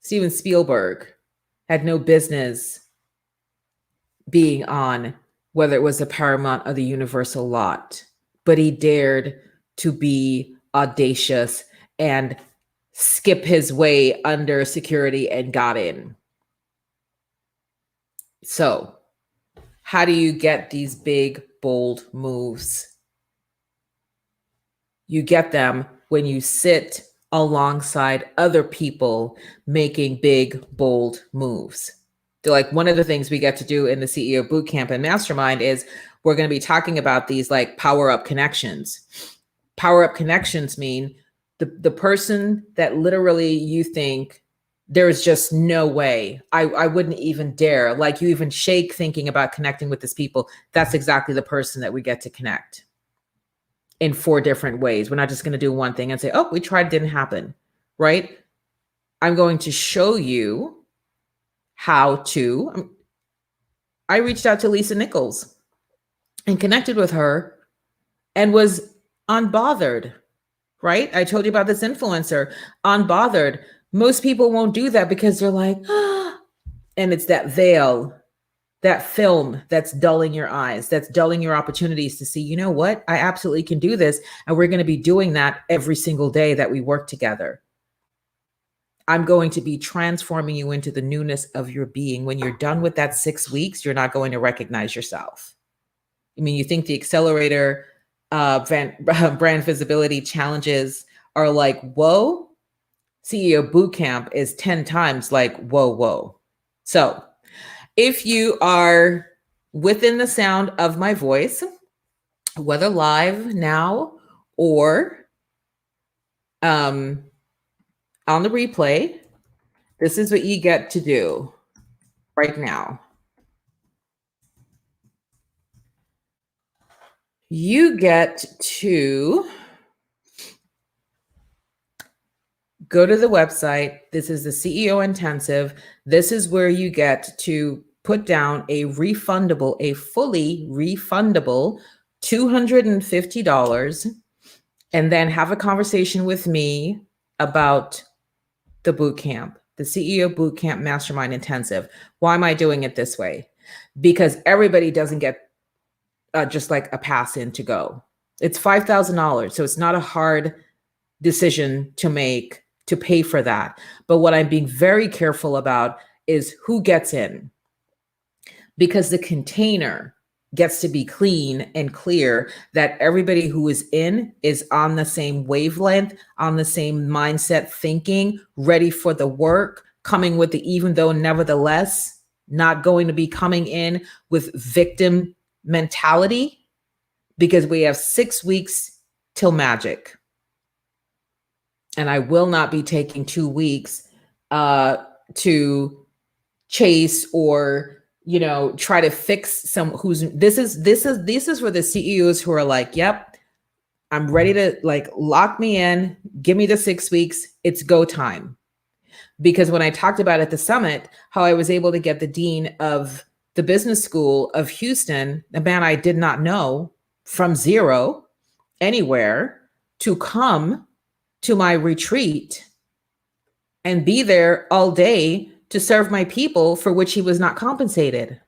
Steven Spielberg had no business being on, whether it was the Paramount or the Universal lot, but he dared to be audacious and skip his way under security and got in. So, how do you get these big, bold moves? You get them when you sit alongside other people making big, bold moves. So, like, one of the things we get to do in the CEO Bootcamp and Mastermind is we're going to be talking about these like power-up connections. Power-up connections mean the person that literally you think, there's just no way. I wouldn't even dare. Like, you even shake thinking about connecting with these people. That's exactly the person that we get to connect in 4 different ways. We're not just going to do one thing and say, oh, we tried, didn't happen, right? I'm going to show you how to. I reached out to Lisa Nichols and connected with her and was unbothered, right? I told you about this influencer, unbothered. Most people won't do that because they're like, ah, and it's that veil, that film that's dulling your eyes, that's dulling your opportunities to see, you know what? I absolutely can do this. And we're going to be doing that every single day that we work together. I'm going to be transforming you into the newness of your being. When you're done with that 6 weeks, you're not going to recognize yourself. I mean, you think the accelerator brand visibility challenges are like, whoa, CEO Bootcamp is 10 times like, whoa, whoa. So if you are within the sound of my voice, whether live now or on the replay, this is what you get to do right now. You get to go to the website. This is the CEO Intensive. This is where you get to put down a fully refundable $250 and then have a conversation with me about the boot camp, the CEO Bootcamp Mastermind Intensive. Why am I doing it this way? Because everybody doesn't get just like a pass in to go. It's $5,000. So it's not a hard decision to make to pay for that. But what I'm being very careful about is who gets in, because the container gets to be clean and clear, that everybody who is in is on the same wavelength, on the same mindset thinking, ready for the work, coming with the even though nevertheless, not going to be coming in with victim mentality, because we have 6 weeks till magic. And I will not be taking 2 weeks to chase or, you know, try to fix some this is for the CEOs who are like, yep, I'm ready to like lock me in, give me the 6 weeks, it's go time. Because when I talked about at the summit, how I was able to get the dean of the business school of Houston, a man I did not know, from zero anywhere, to come to my retreat and be there all day to serve my people, for which he was not compensated.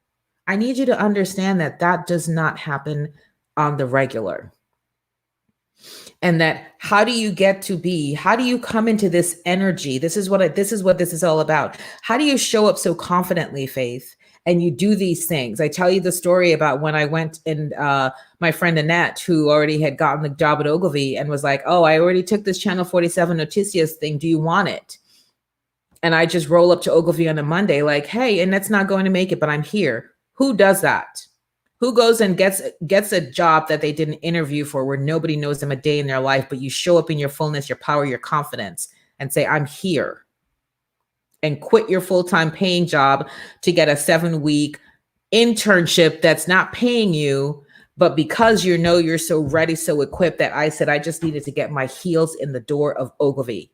I need you to understand that that does not happen on the regular. And that how do you come into this energy? This is what this is all about. How do you show up so confidently, Faith? And you do these things. I tell you the story about when I went and my friend Annette, who already had gotten the job at Ogilvy, and was like, oh, I already took this Channel 47 Noticias thing. Do you want it? And I just roll up to Ogilvy on a Monday like, hey, Annette's not going to make it, but I'm here. Who does that? Who goes and gets a job that they didn't interview for, where nobody knows them a day in their life, but you show up in your fullness, your power, your confidence, and say, I'm here, and quit your full-time paying job to get a 7-week internship that's not paying you, but because you know you're so ready, so equipped, that I said I just needed to get my heels in the door of Ogilvy.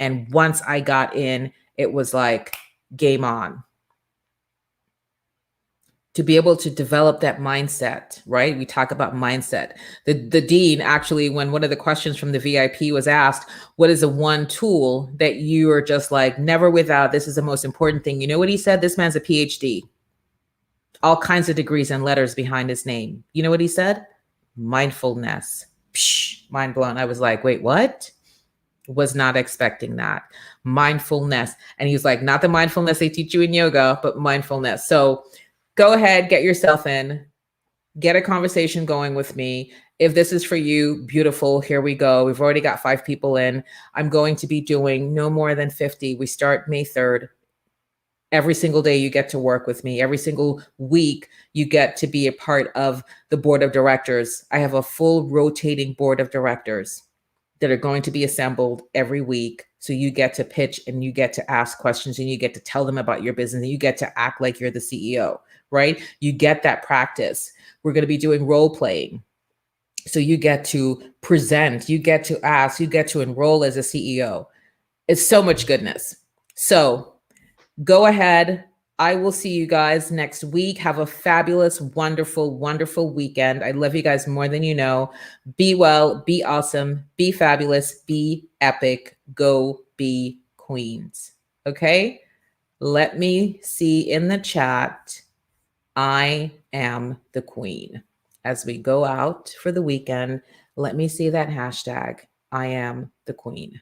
And once I got in, it was like game on. To be able to develop that mindset, right? We talk about mindset. The dean actually, when one of the questions from the VIP was asked, what is the one tool that you are just like never without? This is the most important thing. You know what he said? This man's a PhD, all kinds of degrees and letters behind his name. You know what he said? Mindfulness. Psh, mind blown. I was like, wait, what? Was not expecting that. Mindfulness. And he was like, not the mindfulness they teach you in yoga, but mindfulness. So go ahead, get yourself in, get a conversation going with me. If this is for you, beautiful, here we go. We've already got 5 people in. I'm going to be doing no more than 50. We start May 3rd. Every single day you get to work with me. Every single week you get to be a part of the board of directors. I have a full rotating board of directors that are going to be assembled every week. So you get to pitch and you get to ask questions and you get to tell them about your business and you get to act like you're the CEO, right? You get that practice. We're going to be doing role playing. So you get to present, you get to ask, you get to enroll as a CEO. It's so much goodness. So go ahead. I will see you guys next week. Have a fabulous, wonderful, wonderful weekend. I love you guys more than you know. Be well, be awesome, be fabulous, be epic. Go be queens. Okay? Let me see in the chat. I am the queen. As we go out for the weekend, let me see that hashtag. I am the queen.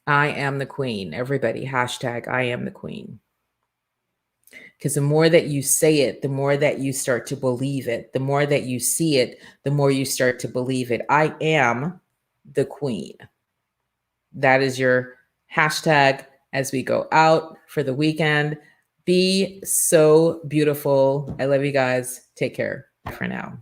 I am the queen. Everybody, hashtag I am the queen. Because the more that you say it, the more that you start to believe it. The more that you see it, the more you start to believe it. I am the queen. That is your hashtag as we go out for the weekend. Be so beautiful. I love you guys. Take care for now.